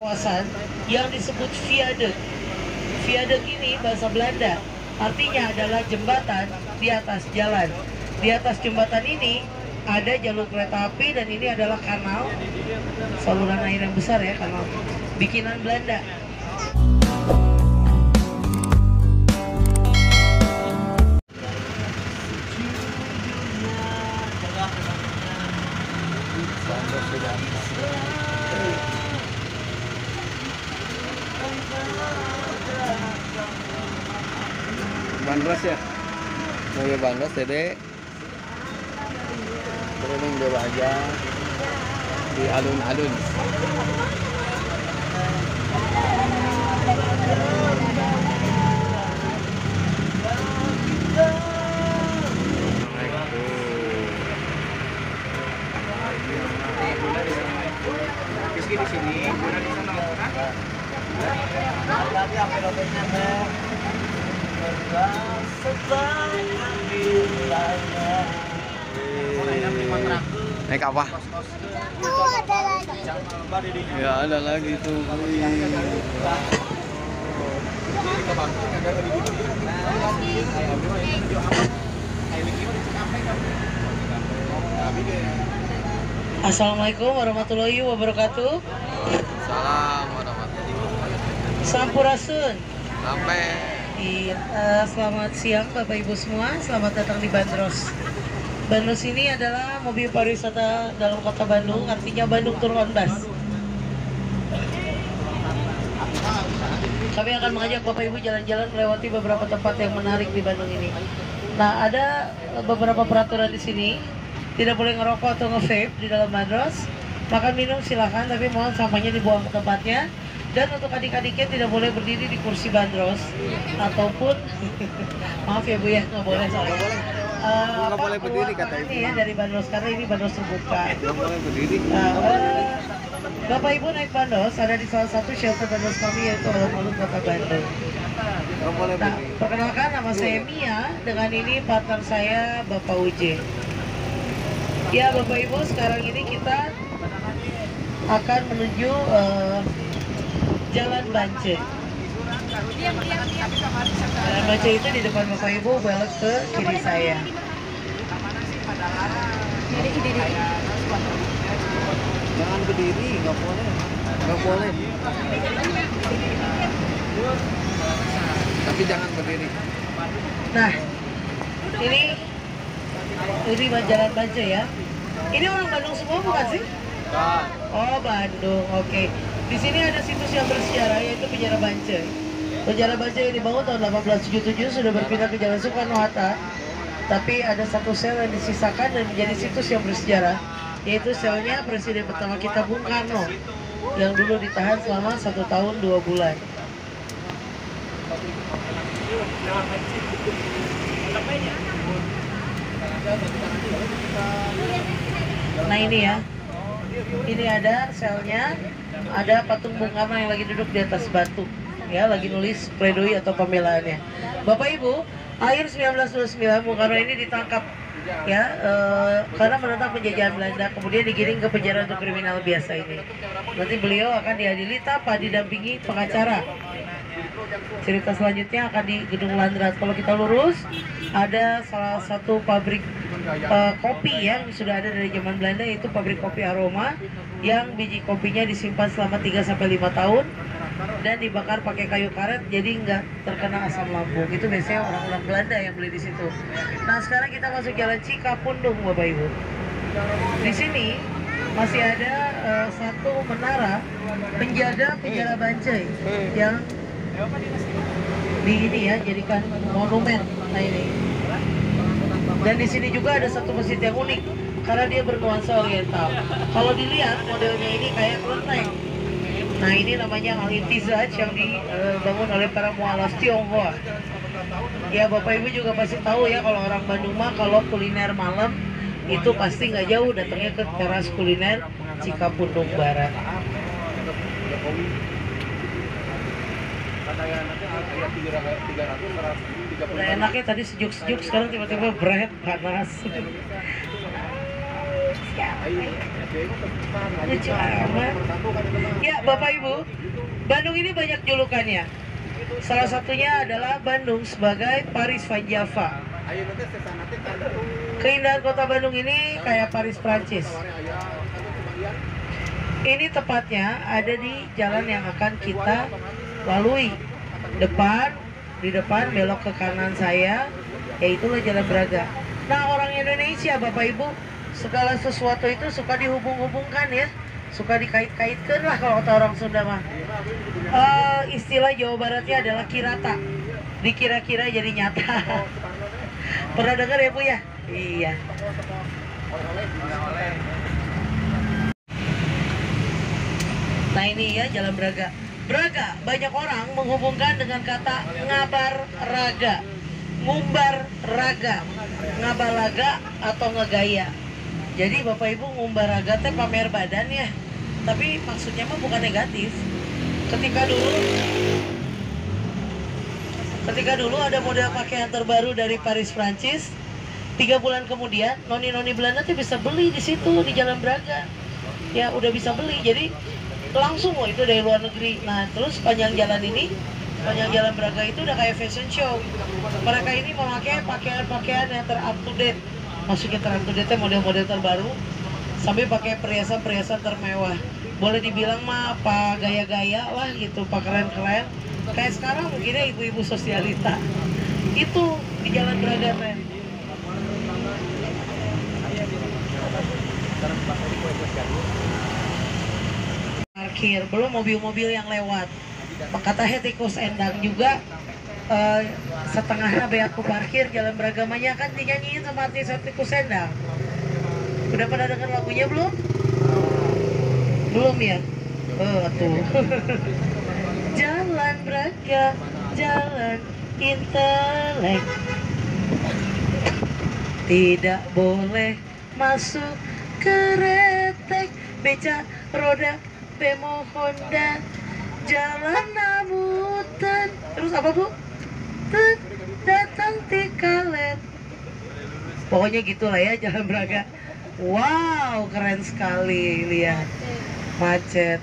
kawasan yang disebut viaduct. Viaduct ini bahasa Belanda, artinya adalah jembatan di atas jalan. Di atas jembatan ini ada jalur kereta api dan ini adalah kanal, saluran air yang besar ya, kanal bikinan Belanda. Bandros ya, mobil bandros dede keliling dewa aja di alun-alun. Di sini, bulan di sana. Naik apa? Ada lagi. Ya ada lagi tuh. Assalamualaikum warahmatullahi wabarakatuh. Salam warahmatullahi wabarakatuh. Sampurasun. Sampai. Selamat siang Bapak Ibu semua, selamat datang di Bandros. Bandros ini adalah mobil pariwisata dalam kota Bandung, artinya Bandung Tour on Bus. Kami akan mengajak Bapak Ibu jalan-jalan melewati beberapa tempat yang menarik di Bandung ini. Nah, ada beberapa peraturan di sini. Tidak boleh ngerokok atau nge-vape di dalam Bandros. Makan minum silahkan, tapi mohon sampahnya dibuang ke tempatnya. Dan untuk adik-adiknya tidak boleh berdiri di kursi bandros ataupun maaf ya Bu ya, nggak boleh soalnya. Nggak boleh berdiri katanya. Ini ya dari bandros karena ini bandros terbuka. Nggak boleh berdiri. Bapak Ibu naik bandros ada di salah satu shelter bandros kami yaitu alun-alun Kota Bandung. Nggak boleh Nah, berdiri. perkenalkan nama saya Mia, dengan ini partner saya Bapak Uje. Ya Bapak Ibu, sekarang ini kita akan menuju Jalan Bance. Jalan Bance itu di depan Bapak Ibu, belok ke kiri saya. Jangan berdiri, nggak boleh. Nggak boleh. Tapi jangan berdiri. Nah, ini Jalan Bance ya. Ini orang Bandung semua bukan sih? Oh Bandung, oke. Di sini ada situs yang bersejarah yaitu Penjara Bance. Penjara Bance yang dibangun tahun 1877 sudah berpindah ke Jalan Soekarno-Hatta. Tapi ada satu sel yang disisakan dan menjadi situs yang bersejarah, yaitu selnya Presiden pertama kita Bung Karno yang dulu ditahan selama 1 tahun 2 bulan. Nah ini ya, ini ada selnya, ada patung Bung Karno yang lagi duduk di atas batu, ya, lagi nulis pledoi atau pembelaannya. Bapak Ibu, akhir 1929 Bung Karno ini ditangkap, ya, karena menentang penjajahan Belanda, kemudian digiring ke penjara untuk kriminal biasa ini. Nanti beliau akan diadili tanpa didampingi pengacara. Cerita selanjutnya akan di Gedung Landrat. Kalau kita lurus, ada salah satu pabrik kopi yang sudah ada dari zaman Belanda, yaitu pabrik kopi Aroma, yang biji kopinya disimpan selama 3-5 tahun dan dibakar pakai kayu karet, jadi nggak terkena asam lambung. Itu biasanya orang-orang Belanda yang beli di situ. Nah, sekarang kita masuk Jalan Cikapundung, Bapak Ibu. Di sini masih ada satu menara penjaga penjara Bance yang di ini ya, jadikan monumen. Nah ini. Dan di sini juga ada satu masjid yang unik karena dia bernuansa oriental. Kalau dilihat modelnya ini kayak kelenteng. Nah ini namanya Al-Intizaj yang dibangun oleh para mualaf Tionghoa. Ya Bapak Ibu juga pasti tahu ya, kalau orang Bandung mah kalau kuliner malam itu pasti nggak jauh datangnya ke teras kuliner Cikapundung Barat. Udah enaknya tadi sejuk-sejuk, sekarang tiba-tiba berat panas. Lucu amat. Ya, Bapak Ibu, Bandung ini banyak julukannya. Salah satunya adalah Bandung sebagai Paris Van Java. Keindahan kota Bandung ini kayak Paris Prancis. Ini tepatnya ada di jalan yang akan kita lalui. Di depan belok ke kanan saya, yaitulah Jalan Braga. Nah, orang Indonesia, Bapak Ibu, segala sesuatu itu suka dihubung-hubungkan ya, suka dikait-kaitkan lah kalau kata orang Sunda mah. Istilah Jawa Baratnya adalah kirata, dikira-kira jadi nyata. Pernah dengar ya Bu ya? Iya. Nah ini ya Jalan Braga. Braga banyak orang menghubungkan dengan kata ngabar raga, ngumbar raga, ngabalaga atau ngegaya. Jadi Bapak Ibu ngumbar raga teh pamer badan ya. Tapi maksudnya mah bukan negatif. Ketika dulu ada model pakaian terbaru dari Paris Prancis. 3 bulan kemudian noni-noni Belanda tuh bisa beli di situ di Jalan Braga. Ya udah bisa beli. Jadi langsung loh itu dari luar negeri. Nah terus panjang jalan Braga itu udah kayak fashion show. Mereka ini memakai pakaian-pakaian yang ter-up to date. Maksudnya ter-up to date model-model terbaru, sambil pakai perhiasan-perhiasan termewah. Boleh dibilang mah apa gaya-gaya lah gitu, pak keren-keren. Kayak sekarang mungkin ya ibu-ibu sosialita. Itu di Jalan Braga teh. Parkir, belum mobil-mobil yang lewat. Kata tikus endang juga setengahnya be aku parkir Jalan Bragamanya kan dinyanyiin sama artis tikus endang. Udah pada denger lagunya belum? Belum ya? Tuh. Jalan Braga, jalan intelek, tidak boleh masuk keretek, beca roda bemo Honda, jalan namutan. Terus apa Bu? Datang tikalet. Pokoknya gitulah ya Jalan Braga. Wow, keren sekali, lihat macet.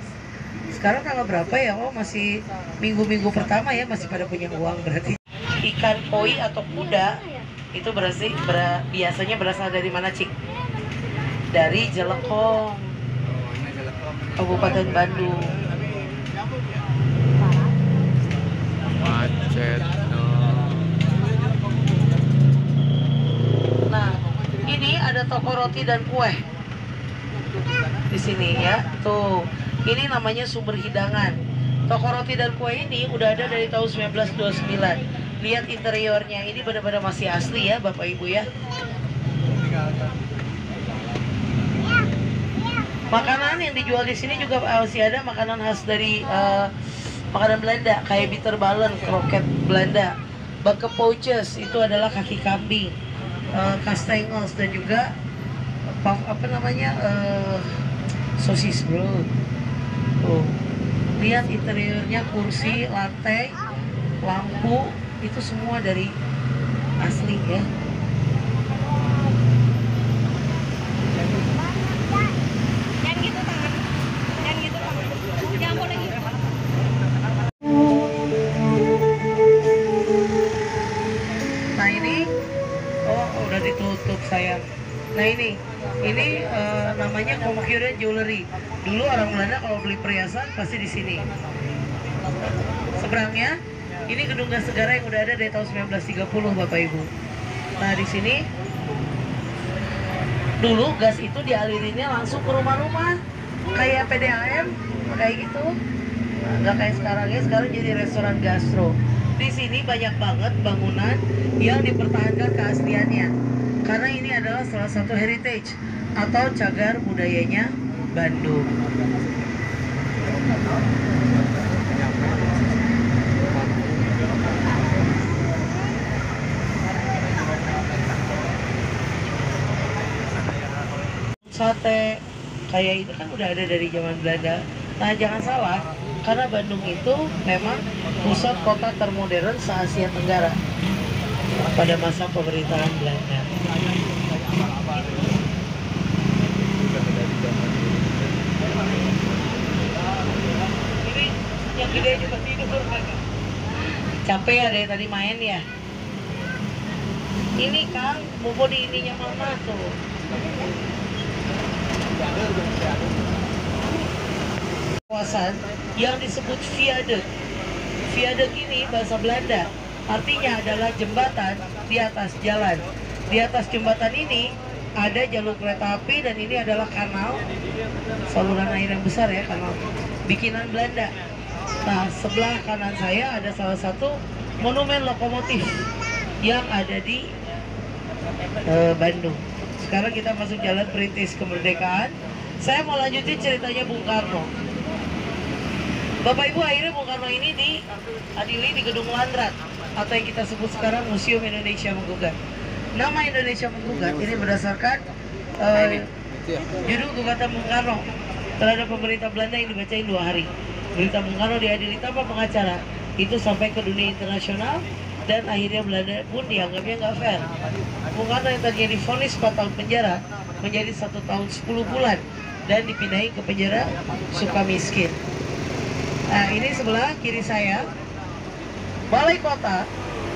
Sekarang tanggal berapa ya? Oh masih minggu-minggu pertama ya, masih pada punya uang berarti. Ikan koi atau kuda itu biasanya berasal dari mana Cik? Dari Jelekong, Kabupaten Bandung. Macet. Nah, ini ada toko roti dan kue di sini ya. Tuh, ini namanya Sumber Hidangan. Toko roti dan kue ini udah ada dari tahun 1929. Lihat interiornya, ini benar-benar masih asli ya Bapak Ibu ya. Makanan yang dijual di sini juga masih ada makanan khas dari makanan Belanda, kayak bitterballen, kroket Belanda, bakkepootjes itu adalah kaki kambing, kastengels dan juga sosis bro. Tuh, lihat interiornya, kursi, lantai, lampu itu semua dari asli ya. Nah ini, udah ditutup sayang. Nah ini namanya Komkyure Jewelry. Dulu orang Belanda kalau beli perhiasan pasti di sini. Seberangnya ini gedung gas segara yang udah ada dari tahun 1930 Bapak Ibu. Nah di sini dulu gas itu dialirinnya langsung ke rumah-rumah kayak PDAM kayak gitu. Nggak kayak sekarang ya, sekarang jadi restoran gastro. Di sini banyak banget bangunan yang dipertahankan keasliannya. Karena ini adalah salah satu heritage atau cagar budayanya Bandung. Sate kayak ini kan udah ada dari zaman Belanda. Nah jangan salah, karena Bandung itu memang pusat kota termodern se-Asia Tenggara pada masa pemerintahan Belanda. Gede juga tidur. Capek ya dari tadi main ya. Ini Kang, bobo di ininya mama tuh. Kawasan yang disebut viaduct. Viaduct ini bahasa Belanda, artinya adalah jembatan di atas jalan. Di atas jembatan ini ada jalur kereta api dan ini adalah kanal saluran air yang besar ya, kanal bikinan Belanda. Nah, sebelah kanan saya ada salah satu monumen lokomotif yang ada di Bandung. Sekarang kita masuk jalan Perintis Kemerdekaan. Saya mau lanjutin ceritanya Bung Karno. Bapak Ibu, akhirnya Bung Karno ini diadili di Gedung Landrat atau yang kita sebut sekarang Museum Indonesia Menggugat. Nama Indonesia Menggugat ini berdasarkan judul gugatan Bung Karno terhadap pemerintah Belanda yang dibacain 2 hari. Berita Bung Karno diadili tanpa pengacara itu sampai ke dunia internasional dan akhirnya Belanda pun dianggapnya nggak fair. Bung Karno yang tadinya divonis 4 tahun penjara menjadi 1 tahun 10 bulan dan dipindahin ke penjara Sukamiskin. Nah, ini sebelah kiri saya Balai Kota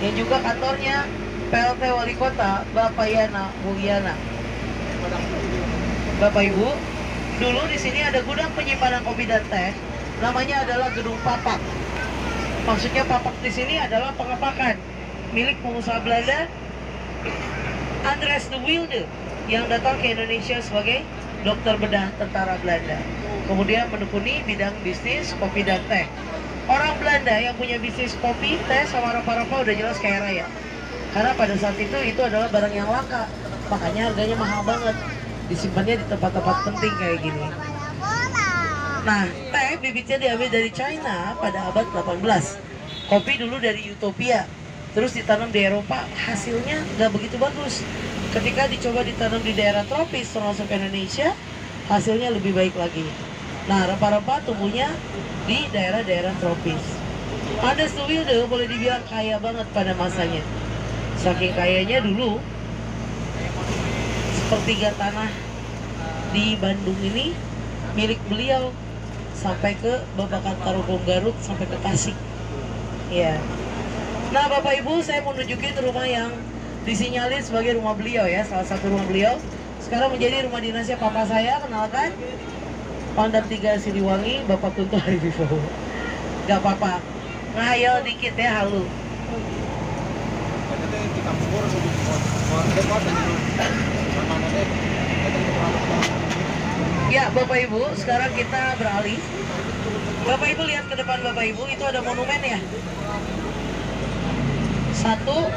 yang juga kantornya PLT Wali Kota Bapak Yana Mulyana. Bapak Ibu, dulu di sini ada gudang penyimpanan kopi dan teh, namanya adalah Gedung Papak. Maksudnya papak di sini adalah pengepakan milik pengusaha Belanda Andres de Wilde yang datang ke Indonesia sebagai dokter bedah tentara Belanda. Kemudian menekuni bidang bisnis kopi dan teh. Orang Belanda yang punya bisnis kopi, teh, sama rempah-rempah udah jelas kaya raya. Karena pada saat itu adalah barang yang langka, makanya harganya mahal banget. Disimpannya di tempat-tempat penting kayak gini. Nah, teh bibitnya diambil dari China pada abad 18. Kopi dulu dari Utopia, terus ditanam di Eropa, hasilnya nggak begitu bagus. Ketika dicoba ditanam di daerah tropis termasuk Indonesia, hasilnya lebih baik lagi. Nah, rempah-rempah tumbuhnya di daerah-daerah tropis. Andres de Wilde boleh dibilang kaya banget pada masanya. Saking kayanya dulu, sepertiga tanah di Bandung ini milik beliau sampai ke Babakan Tarogong Garut sampai ke Tasik. Ya. Nah, Bapak Ibu, saya mau nunjukin rumah yang disinyalir sebagai rumah beliau ya, salah satu rumah beliau. Sekarang menjadi rumah dinasnya papa saya, kenalkan. Pangdam 3 Siliwangi, Bapak Kunto Hariwibowo. Gak apa-apa, ngayal dikit ya, halu. Ya, Bapak Ibu, sekarang kita beralih. Bapak Ibu lihat ke depan Bapak Ibu, itu ada monumen ya. Satu,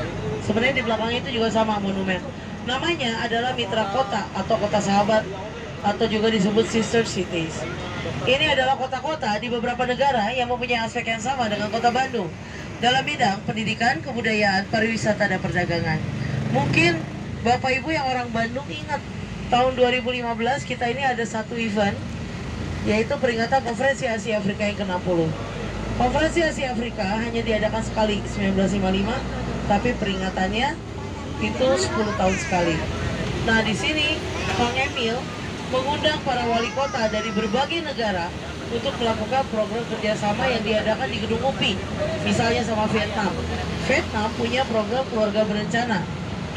sebenarnya di belakangnya itu juga sama monumen. Namanya adalah Mitra Kota atau Kota Sahabat, atau juga disebut Sister Cities. Ini adalah kota-kota di beberapa negara yang mempunyai aspek yang sama dengan kota Bandung dalam bidang pendidikan, kebudayaan, pariwisata, dan perdagangan. Mungkin Bapak Ibu yang orang Bandung ingat, tahun 2015 kita ini ada satu event, yaitu peringatan Konferensi Asia Afrika yang ke-60. Konferensi Asia Afrika hanya diadakan sekali 1955, tapi peringatannya itu 10 tahun sekali. Nah, di sini Kang Emil mengundang para wali kota dari berbagai negara untuk melakukan program kerjasama yang diadakan di Gedung UPI. Misalnya sama Vietnam. Vietnam punya program keluarga berencana,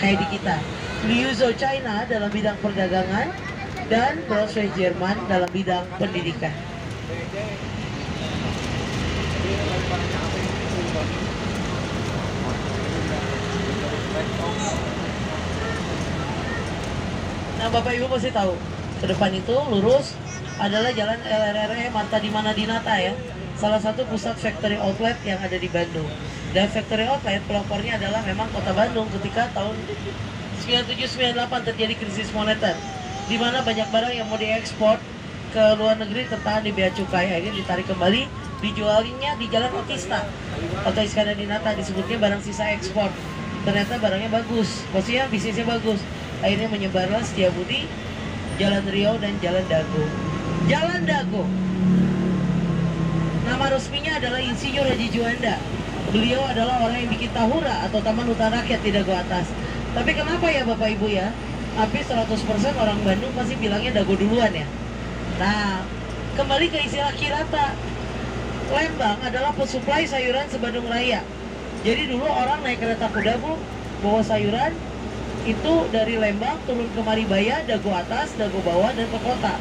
kayak di kita. Liuzhou China dalam bidang perdagangan, dan Braunschweig Jerman dalam bidang pendidikan. Nah, Bapak Ibu pasti tahu, ke depan itu lurus adalah Jalan LRRE Marta Dimana Dinata ya, salah satu pusat factory outlet yang ada di Bandung. Dan factory outlet pelopornya adalah memang kota Bandung ketika tahun 97-98 terjadi krisis moneter, di mana banyak barang yang mau diekspor ke luar negeri tertahan di bea cukai, akhirnya ditarik kembali, dijualnya di Jalan Otista atau Iskandar Dinata, disebutnya barang sisa ekspor. Ternyata barangnya bagus, maksudnya bisnisnya bagus, akhirnya menyebarlah Setiabudi, Jalan Riau, dan Jalan Dago. Jalan Dago, nama resminya adalah Insinyur Haji Juanda. Beliau adalah orang yang bikin Tahura atau Taman Hutan Rakyat di Dago Atas. Tapi kenapa ya Bapak Ibu ya, hampir 100% orang Bandung pasti bilangnya Dago duluan ya. Nah, kembali ke istilah Kirata. Lembang adalah pesuplai sayuran se-Bandung Raya. Jadi dulu orang naik kereta kuda Bu, bawa sayuran itu dari Lembang turun ke Maribaya, Dago atas, Dago bawah, dan ke kota.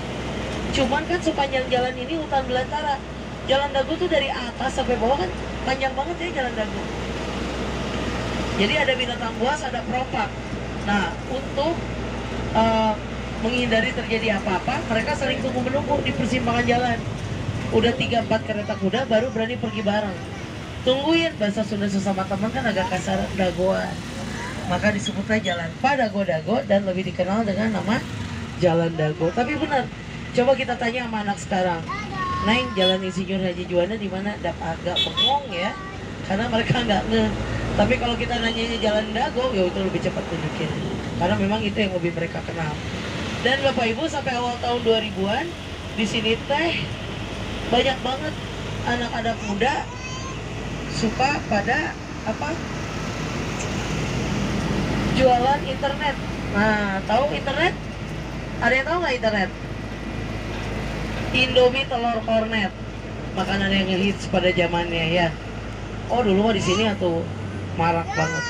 Cuman kan sepanjang jalan ini hutan belantara. Jalan Dago tuh dari atas sampai bawah kan panjang banget ya jalan Dago. Jadi ada binatang buas, ada peropak. Nah, untuk menghindari terjadi apa-apa, mereka sering tunggu-menunggu di persimpangan jalan. Udah 3-4 kereta kuda baru berani pergi bareng. Tungguin, bahasa Sunda sesama teman kan agak kasar, dagoan. Maka disebutlah jalan Padago-Dago dan lebih dikenal dengan nama Jalan Dago. Tapi benar, coba kita tanya sama anak sekarang. Neng, Jalan Insinyur Haji Juanda di mana? Agak bengong ya, karena mereka nggak nge. Tapi kalau kita nanyanya Jalan Dago, ya itu lebih cepat tunjukin. Karena memang itu yang lebih mereka kenal. Dan Bapak Ibu sampai awal tahun 2000-an di sini teh banyak banget anak-anak muda suka pada apa? Jualan internet. Nah, tahu internet? Ada yang tahu nggak internet? Indomie telur kornet, makanan yang hits pada zamannya ya. Oh dulu mah di sini atau marak banget.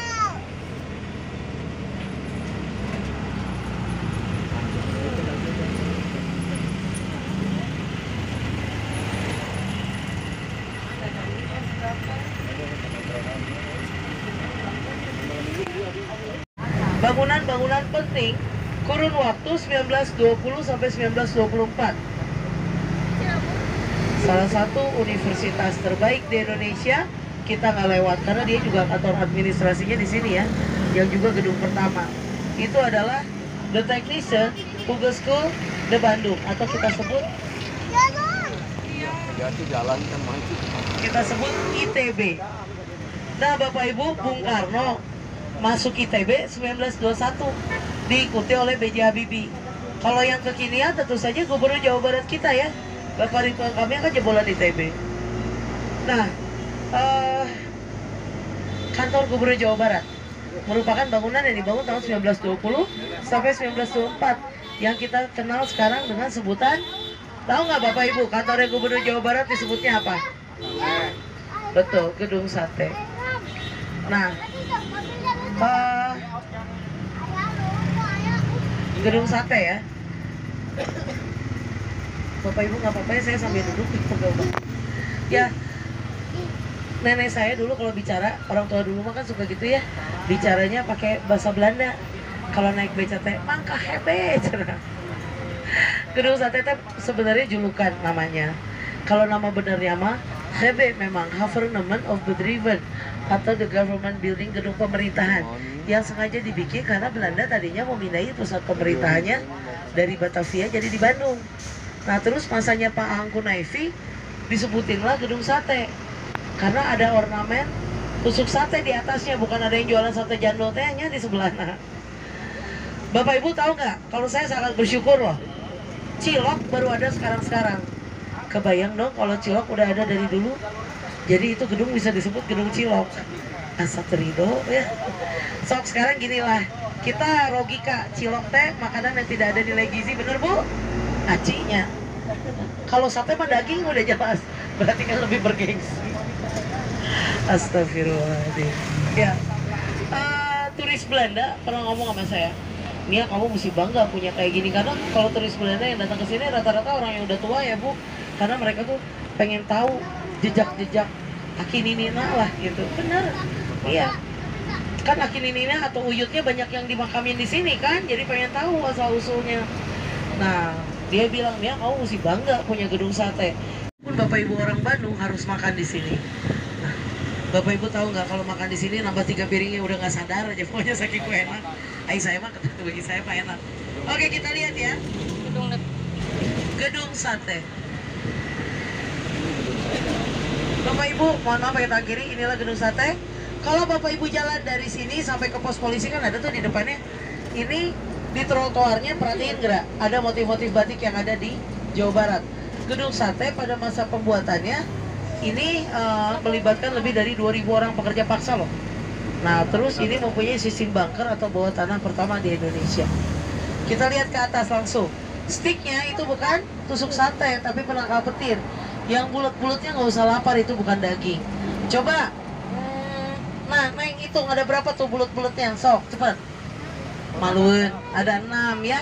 Bangunan-bangunan penting kurun waktu 1920 sampai 1924. Salah satu universitas terbaik di Indonesia kita nggak lewat karena dia juga kantor administrasinya di sini ya, yang juga gedung pertama. Itu adalah The Technician Hugo School de Bandung atau kita sebut kita sebut ITB. Nah Bapak Ibu, Bung Karno masuk ITB 1921 diikuti oleh B.J. Habibie. Kalau yang kekinian tentu saja Gubernur Jawa Barat kita ya, Bapak Ridwan Kamil kan jebolan ITB. Nah, kantor Gubernur Jawa Barat merupakan bangunan yang dibangun tahun 1920 sampai 1924 yang kita kenal sekarang dengan sebutan, tahu nggak Bapak Ibu kantornya Gubernur Jawa Barat disebutnya apa? Betul, Gedung Sate. Nah, Gedung Sate ya. Bapak Ibu nggak apa-apa ya, saya sambil duduk ya. Nenek saya dulu kalau bicara, orang tua dulu mah kan suka gitu ya, bicaranya pakai bahasa Belanda. Kalau naik beca teh mangka hebe. Gedung Sate teh sebenarnya julukan namanya. Kalau nama benernya mah hebe memang Government of Bedrijven atau the government building, gedung pemerintahan yang sengaja dibikin karena Belanda tadinya mau pindahin pusat pemerintahannya dari Batavia jadi di Bandung. Nah terus masanya Pak Hangku Naifi disebutinlah Gedung Sate karena ada ornamen tusuk sate di atasnya, bukan ada yang jualan sate jandol tehnya di sebelahnya. Bapak Ibu tahu nggak? Kalau saya sangat bersyukur loh, cilok baru ada sekarang-sekarang. Kebayang dong kalau cilok udah ada dari dulu. Jadi itu gedung bisa disebut gedung cilok. Asa terido ya. Sok sekarang ginilah, kita logika cilok teh makanan yang tidak ada nilai gizi, bener Bu? Acinya. Kalau sate mah daging udah jelas, berarti kan lebih bergengsi. Astagfirullahaladzim. Ya, turis Belanda pernah ngomong sama saya, Nia kamu mesti bangga punya kayak gini, karena kalau turis Belanda yang datang ke sini rata-rata orang yang udah tua ya Bu, karena mereka tuh pengen tahu jejak-jejak Akininina lah gitu. Bener, iya. Kan Akininina atau Uyutnya banyak yang dimakamin di sini kan, jadi pengen tahu asal usulnya. Nah, dia bilang Nia kamu mesti bangga punya gedung sate. Pun Bapak Ibu orang Bandung harus makan di sini. Nah, Bapak Ibu tahu nggak kalau makan di sini nambah 3 piringnya udah nggak sadar aja, pokoknya saking enak. Saya mah bagi saya mah enak. Oke kita lihat ya, gedung sate. Bapak Ibu mohon maaf ya tangan kiri, inilah gedung sate. Kalau Bapak Ibu jalan dari sini sampai ke pos polisi kan ada tuh di depannya. Ini di trotoarnya perhatiin nggak? Ada motif-motif batik yang ada di Jawa Barat. Gedung sate pada masa pembuatannya ini melibatkan lebih dari 2.000 orang pekerja paksa loh. Nah terus ini mempunyai sistem bunker atau bawah tanah pertama di Indonesia. Kita lihat ke atas langsung. Sticknya itu bukan tusuk sate tapi penangkal petir. Yang bulat-bulatnya nggak usah lapar, itu bukan daging. Coba. Nah, Neng hitung ada berapa tuh bulat-bulatnya? Sok, cepat. Maluin, ada 6 ya.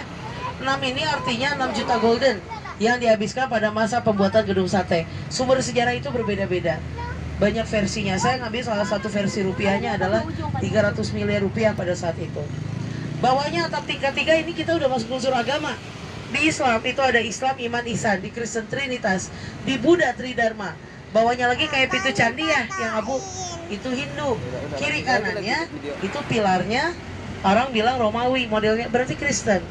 6 ini artinya 6 juta golden yang dihabiskan pada masa pembuatan gedung sate. Sumber sejarah itu berbeda-beda. Banyak versinya. Saya ngambil salah satu versi rupiahnya adalah 300 miliar rupiah pada saat itu. Bawahnya atap tingkat 3 ini kita udah masuk unsur agama. Di Islam itu ada Islam, iman, ihsan. Di Kristen Trinitas. Di Buddha Tridharma. Bawahnya lagi kayak pintu candi ya, yang abu. Itu Hindu. Kiri kanannya itu pilarnya orang bilang Romawi, modelnya berarti Kristen.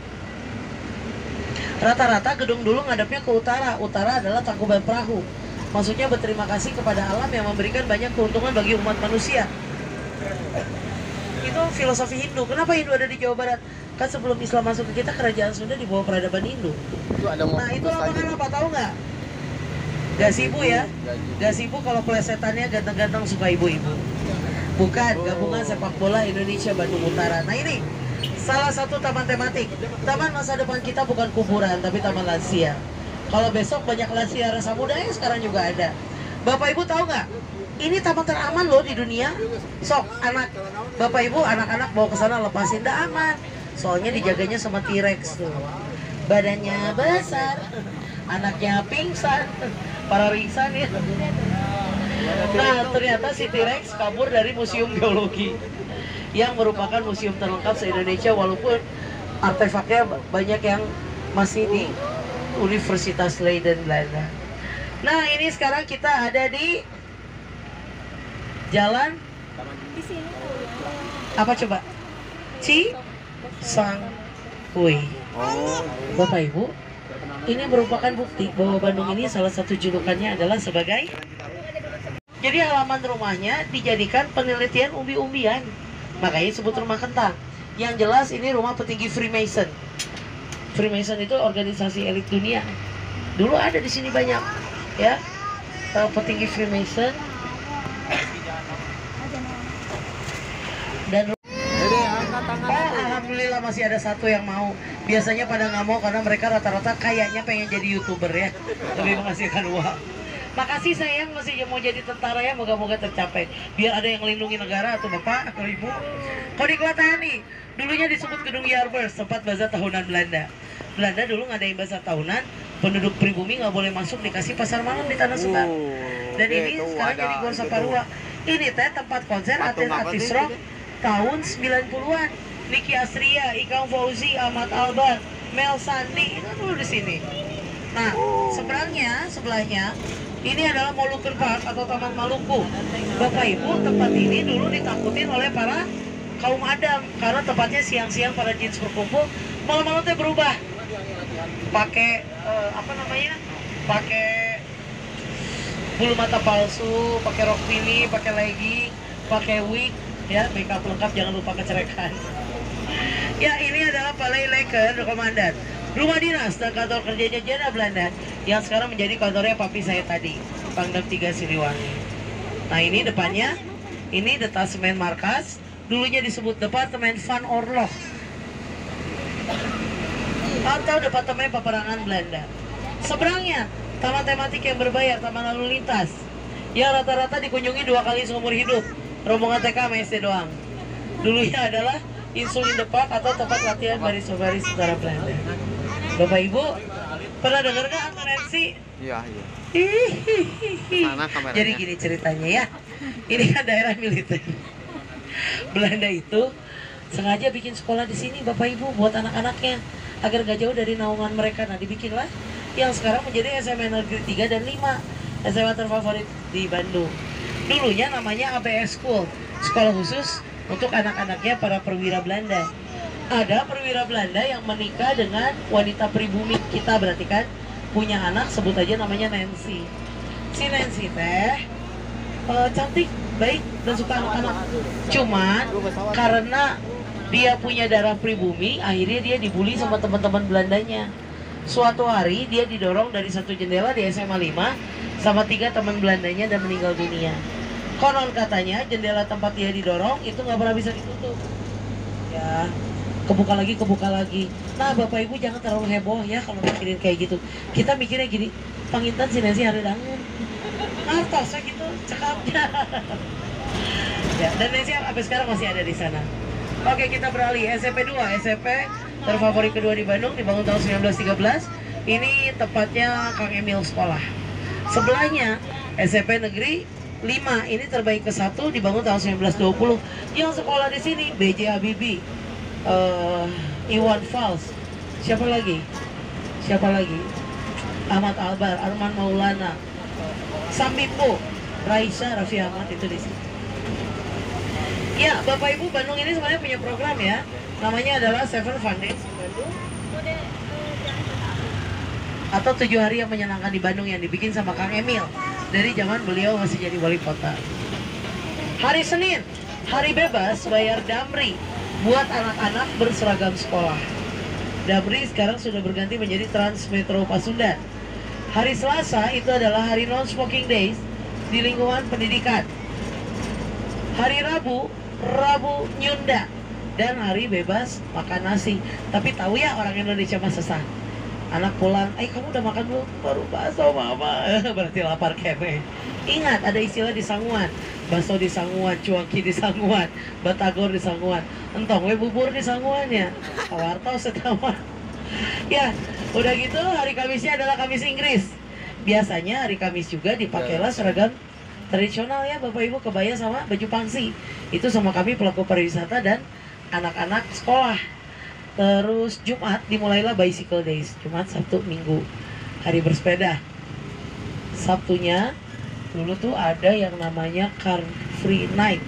Rata-rata gedung dulu ngadapnya ke utara. Utara adalah Tangkuban Perahu. Maksudnya berterima kasih kepada alam yang memberikan banyak keuntungan bagi umat manusia. Itu filosofi Hindu. Kenapa Hindu ada di Jawa Barat? Kan sebelum Islam masuk ke kita, kerajaan Sunda di bawah peradaban Hindu. Nah itu lapangan apa, tahu nggak? Gasibu ya. Gasibu kalau plesetannya ganteng-ganteng suka ibu-ibu. Bukan, gabungan sepak bola Indonesia Bandung Utara. Nah ini salah satu taman tematik. Taman masa depan kita bukan kuburan, tapi taman lansia. Kalau besok banyak lansia rasa muda ya sekarang juga ada. Bapak Ibu tahu nggak? Ini taman teraman loh di dunia. Sok anak, Bapak Ibu anak-anak bawa ke sana lepasin, dah aman. Soalnya dijaganya sama T-Rex tuh. Badannya besar, anaknya pingsan, para ringsan ya. Nah ternyata si T-Rex kabur dari Museum Geologi yang merupakan museum terlengkap se-Indonesia, walaupun artefaknya banyak yang masih di Universitas Leiden Belanda. Nah ini sekarang kita ada di jalan apa coba? Cisangkuy. Bapak Ibu, ini merupakan bukti bahwa Bandung ini salah satu julukannya adalah sebagai. Jadi halaman rumahnya dijadikan penelitian umbi-umbian, makanya disebut rumah kentang. Yang jelas ini rumah petinggi Freemason. Freemason itu organisasi elit dunia. Dulu ada di sini banyak, ya, petinggi Freemason. Dan alhamdulillah masih ada satu yang mau. Biasanya pada nggak mau karena mereka rata-rata kayaknya pengen jadi YouTuber ya, lebih menghasilkan uang. Makasih sayang, masih mau jadi tentara ya, moga-moga tercapai. Biar ada yang melindungi negara atau bapak atau ibu. Kalau di Kelatani, dulunya disebut Gedung Jarbers, tempat bazar tahunan Belanda. Belanda dulu ngadain bazar tahunan, penduduk pribumi nggak boleh masuk, dikasih pasar malam di Tanah Sebar. Dan ini sekarang jadi Gor Saparua. Ini teh tempat konser artis rock tahun 90-an. Niki Astria, Ikang Fauzi, Ahmad Albar, Mel Sandi, itu dulu di sini. Nah, sebelahnya ini adalah Moluccan Park atau Taman Maluku. Bapak Ibu, tempat ini dulu ditakutin oleh para kaum Adam karena tempatnya siang-siang para jins berkumpul, malam-malam teh berubah. Pakai pakai bulu mata palsu, pakai rok mini, pakai legging, pakai wig, ya, makeup lengkap, jangan lupa kecerekan. Ya, ini adalah Palais Leken, Komandan. Rumah dinas dan kantor kerjanya Jenderal Belanda yang sekarang menjadi kantornya papi saya tadi, Pangdam 3 Siliwangi. Nah ini depannya, ini Detasemen Markas, dulunya disebut Departemen Van Oorlog atau Departemen Peperangan Belanda. Seberangnya, taman tematik yang berbayar, taman lalu lintas, yang rata-rata dikunjungi 2 kali seumur hidup, rombongan TK sama SD doang. Dulunya adalah Insulin the Park atau tempat latihan baris-baris tentara Belanda. Bapak Ibu, pernah dengar nggak Anton Nancy? Iya. Jadi gini ceritanya ya, ini kan daerah militer. Belanda itu sengaja bikin sekolah di sini, Bapak Ibu, buat anak-anaknya agar gak jauh dari naungan mereka. Nah dibikinlah yang sekarang menjadi SMA Negeri 3 dan 5, SMA terfavorit di Bandung. Dulunya namanya ABS School, sekolah khusus untuk anak-anaknya para perwira Belanda. Ada perwira Belanda yang menikah dengan wanita pribumi kita, berarti kan punya anak, sebut aja namanya Nancy. Si Nancy teh cantik, baik, dan suka anak-anak. Cuman karena dia punya darah pribumi, akhirnya dia dibully sama teman-teman Belandanya. Suatu hari dia didorong dari satu jendela di SMA 5 sama 3 teman Belandanya dan meninggal dunia. Konon katanya jendela tempat dia didorong itu nggak pernah bisa ditutup. Ya, kebuka lagi. Nah Bapak Ibu jangan terlalu heboh ya kalau mikirin kayak gitu. Kita mikirnya gini, pangintan sinesi hari dangun. Ngartos gitu cekapnya. Ya, dan Nesi sampai sekarang masih ada di sana. Oke, kita beralih SMP 2. SMP terfavorit kedua di Bandung, dibangun tahun 1913. Ini tepatnya Kang Emil sekolah. Sebelahnya SMP Negeri 5, ini terbaik ke-1, dibangun tahun 1920. Yang sekolah di sini B.J. Habibie, Iwan Fals, siapa lagi? Ahmad Albar, Arman Maulana, Sambipo, Raisa, Raffi Ahmad, itu di sini. Ya, Bapak Ibu, Bandung ini sebenarnya punya program ya. Namanya adalah Seven Fun Days Bandung. Atau 7 hari yang menyenangkan di Bandung yang dibikin sama Kang Emil dari zaman beliau masih jadi wali kota. Hari Senin, hari bebas bayar damri buat anak-anak berseragam sekolah. Damri sekarang sudah berganti menjadi Trans Metro Pasundan. Hari Selasa itu adalah hari non-smoking days di lingkungan pendidikan. Hari Rabu Nyunda, dan hari bebas makan nasi. Tapi tahu ya orang Indonesia mah sesah. Anak pulang, kamu udah makan belum? Baru bakso mama. Berarti lapar kene. Ingat, ada istilah di Sanguan. Bakso di Sanguan, cuanki di Sanguan, batagor di Sanguan, entong we bubur di Sanguannya. Kawarto setama. Ya, udah gitu hari Kamisnya adalah Kamis Inggris. Biasanya hari Kamis juga dipakailah seragam tradisional ya Bapak Ibu, kebaya sama baju pangsi. Itu sama kami pelaku pariwisata dan anak-anak sekolah. Terus Jumat dimulailah Bicycle Days. Jumat, Sabtu, Minggu, hari bersepeda. Sabtunya dulu tuh ada yang namanya Car Free Night,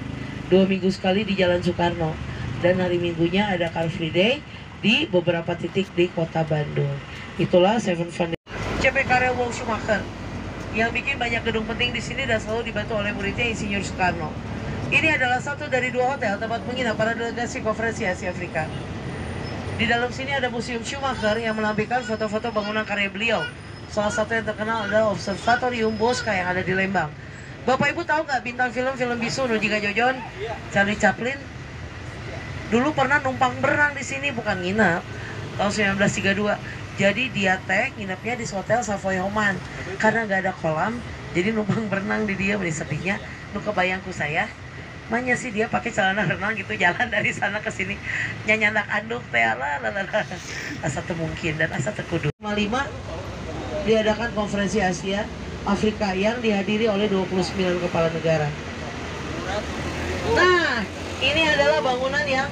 2 minggu sekali di Jalan Soekarno. Dan hari Minggunya ada Car Free Day di beberapa titik di kota Bandung. Itulah Seven Fun Days. CP Karel Wolf Schumacher yang bikin banyak gedung penting di sini dan selalu dibantu oleh muridnya Insinyur Soekarno. Ini adalah satu dari 2 hotel tempat menginap para delegasi konferensi Asia Afrika. Di dalam sini ada Museum Schumacher yang menampilkan foto-foto bangunan karya beliau. Salah satu yang terkenal adalah Observatorium Bosca yang ada di Lembang. Bapak Ibu tahu nggak bintang film Bisu Nujika Jojon, Charlie Chaplin? Dulu pernah numpang berenang di sini, bukan nginap. Tahun 1932. Jadi dia nginapnya di Hotel Savoy Homan. Karena nggak ada kolam, jadi numpang berenang di dia. Beri sedihnya, nu kebayangku saya. Manya sih dia pakai celana renang gitu jalan dari sana ke sini nyanyandak anduk teh asa teu mungkin dan asa teu kudu. 5 diadakan konferensi Asia Afrika yang dihadiri oleh 29 kepala negara. Nah, ini adalah bangunan yang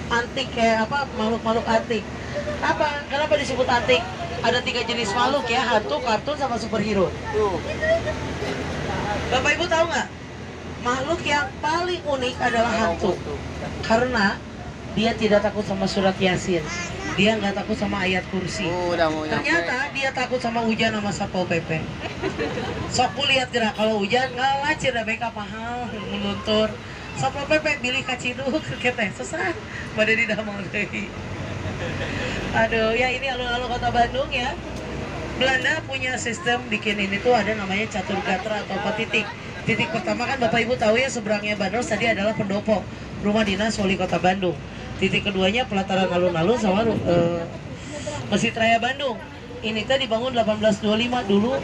antik kayak apa, makhluk-makhluk antik. Apa? Kenapa disebut antik? Ada 3 jenis makhluk ya, hantu, kartun, sama superhero. Bapak Ibu tahu nggak? Makhluk yang paling unik adalah hantu. Karena dia tidak takut sama surat Yasin. Dia nggak takut sama ayat kursi. Ternyata dia takut sama hujan sama Satpol PP. Sok lihat gerak kalau hujan ngalah cina beka mahal meluntur. Satpol PP bilih kaciduk keteh susah. Pada di damang deui. Aduh, ya ini alun-alun kota Bandung ya. Belanda punya sistem bikin ini tuh ada namanya catur gatra atau petitik. Titik pertama kan Bapak Ibu tahu ya seberangnya Bandung tadi adalah pendopo, rumah dinas wali kota Bandung. Titik keduanya pelataran alun-alun sama Masjid Raya Bandung. Ini teh dibangun 1825 dulu.